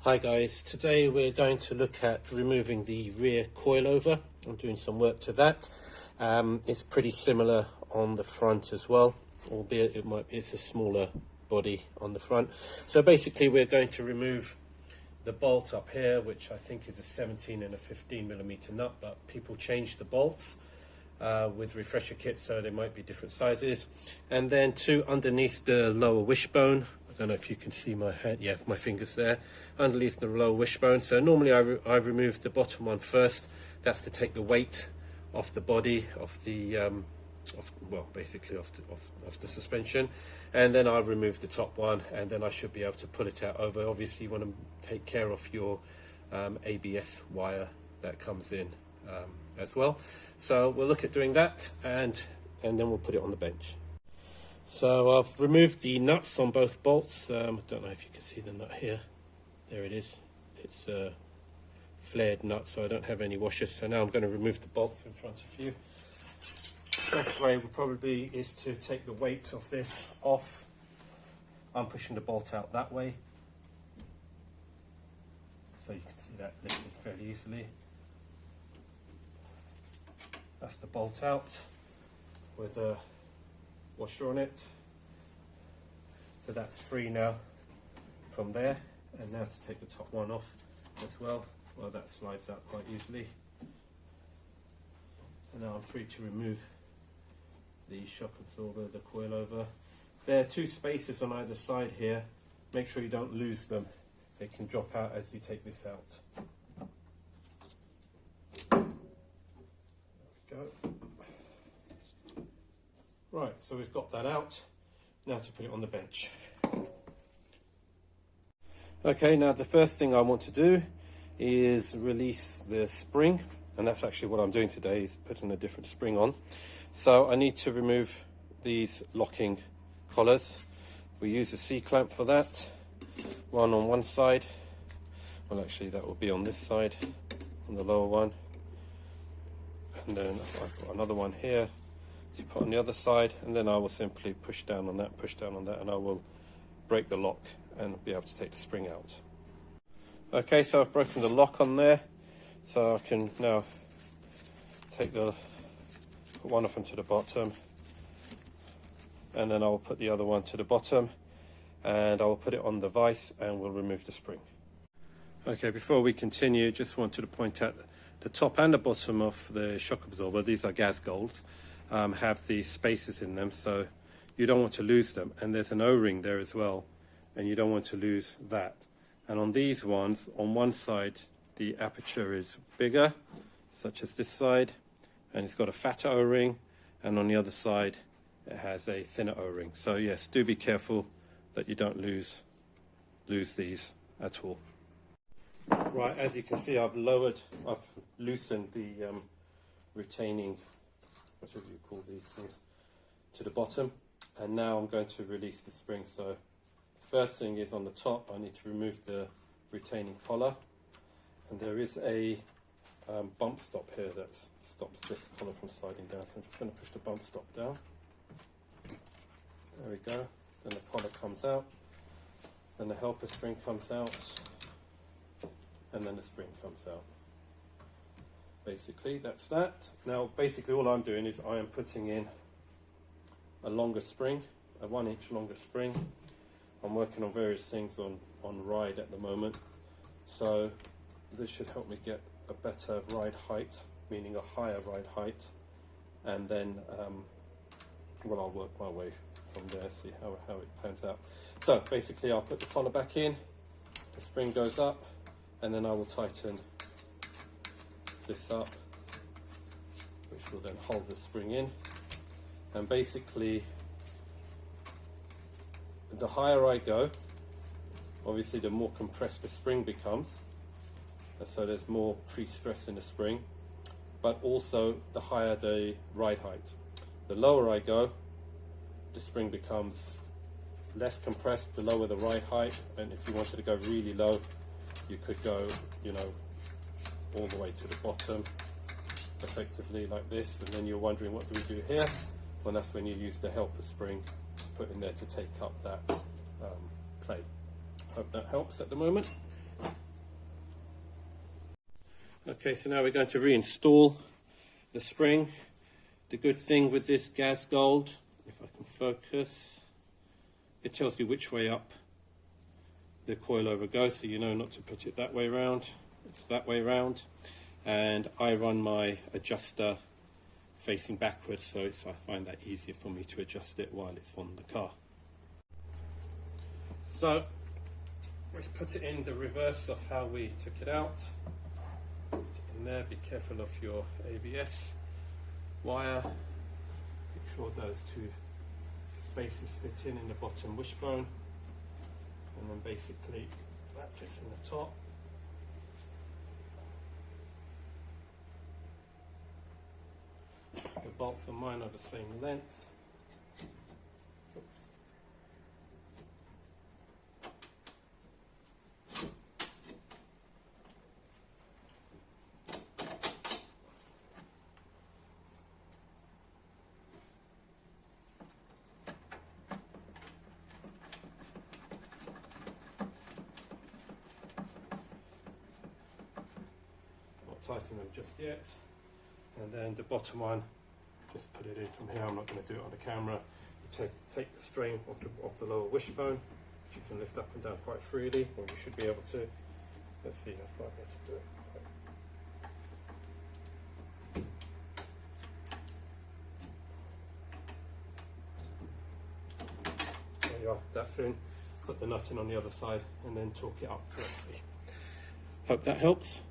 Hi guys, today we're going to look at removing the rear coilover. I'm doing some work to that. It's pretty similar on the front as well, albeit it's a smaller body on the front. So basically we're going to remove the bolt up here, which I think is a 17 and a 15mm nut, but people change the bolts with refresher kits, so they might be different sizes. And then two underneath the lower wishbone. I don't know if you can see my hand, yeah, my fingers there, underneath the lower wishbone. So normally I remove the bottom one first. That's to take the weight off the body, of the basically off the suspension, and then I'll remove the top one, and then I should be able to pull it out over. Obviously you want to take care of your ABS wire that comes in as well. So we'll look at doing that, and then we'll put it on the bench. So I've removed the nuts on both bolts. I don't know if you can see the nut here. There it is. It's a flared nut, so I don't have any washers. So now I'm going to remove the bolts in front of you. Best way would probably is to take the weight of this off. I'm pushing the bolt out that way, so you can see that lifted fairly easily. That's the bolt out with a washer on it. So that's free now from there. And now to take the top one off as well. Well, that slides out quite easily. And now I'm free to remove the shock absorber, the coilover. There are two spaces on either side here. Make sure you don't lose them. They can drop out as you take this out. Go. Right, so we've got that out. Now to put it on the bench. Okay, now the first thing I want to do is release the spring, and that's actually what I'm doing today, is putting a different spring on. So I need to remove these locking collars. We use a C-clamp for that. One on one side. Well, actually that will be on this side, on the lower one. And then I've got another one here to put on the other side, and then I will simply push down on that, and I will break the lock and be able to take the spring out. Okay, so I've broken the lock on there, so I can now put one up onto the bottom, and then I will put the other one to the bottom, and I will put it on the vise, and we'll remove the spring. Okay, before we continue, just wanted to point out the top and the bottom of the shock absorber, these are Gaz Golds, have these spaces in them, so you don't want to lose them. And there's an O-ring there as well, and you don't want to lose that. And on these ones, on one side, the aperture is bigger, such as this side, and it's got a fatter O-ring, and on the other side, it has a thinner O-ring. So yes, do be careful that you don't lose these at all. Right, as you can see, I've loosened the retaining, whatever you call these things, to the bottom, and now I'm going to release the spring. So the first thing is on the top, I need to remove the retaining collar, and there is a bump stop here that stops this collar from sliding down. So I'm just going to push the bump stop down. There we go. Then the collar comes out, then the helper spring comes out, and then the spring comes out. Basically, that's that. Now, basically all I'm doing is I am putting in a longer spring, a 1 inch longer spring. I'm working on various things on ride at the moment. So this should help me get a better ride height, meaning a higher ride height. And then, well, I'll work my way from there, see how it pans out. So basically I'll put the collar back in, the spring goes up, and then I will tighten this up, which will then hold the spring in. And basically, the higher I go, obviously the more compressed the spring becomes, and so there's more pre-stress in the spring, but also the higher the ride height. The lower I go, the spring becomes less compressed, the lower the ride height, and if you wanted to go really low, you could go, all the way to the bottom, effectively like this, and then you're wondering what do we do here? Well, that's when you use the helper spring put in there to take up that plate. Hope that helps at the moment. Okay, so now we're going to reinstall the spring. The good thing with this Gaz Gold, if I can focus, it tells you which way up the coilover goes, so you know not to put it that way round. It's that way round, and I run my adjuster facing backwards, so I find that easier for me to adjust it while it's on the car. So we put it in the reverse of how we took it out. Put it in there. Be careful of your ABS wire. Make sure those two spaces fit in the bottom wishbone, and then basically that fits in the top. The bolts on mine are the same length. Not tighten them just yet. And then the bottom one, just put it in from here. I'm not going to do it on the camera. You take the string off the lower wishbone, which you can lift up and down quite freely, or you should be able to. Let's see, I've got to do it. There you are, that's in. Put the nut in on the other side and then torque it up correctly. Hope that helps.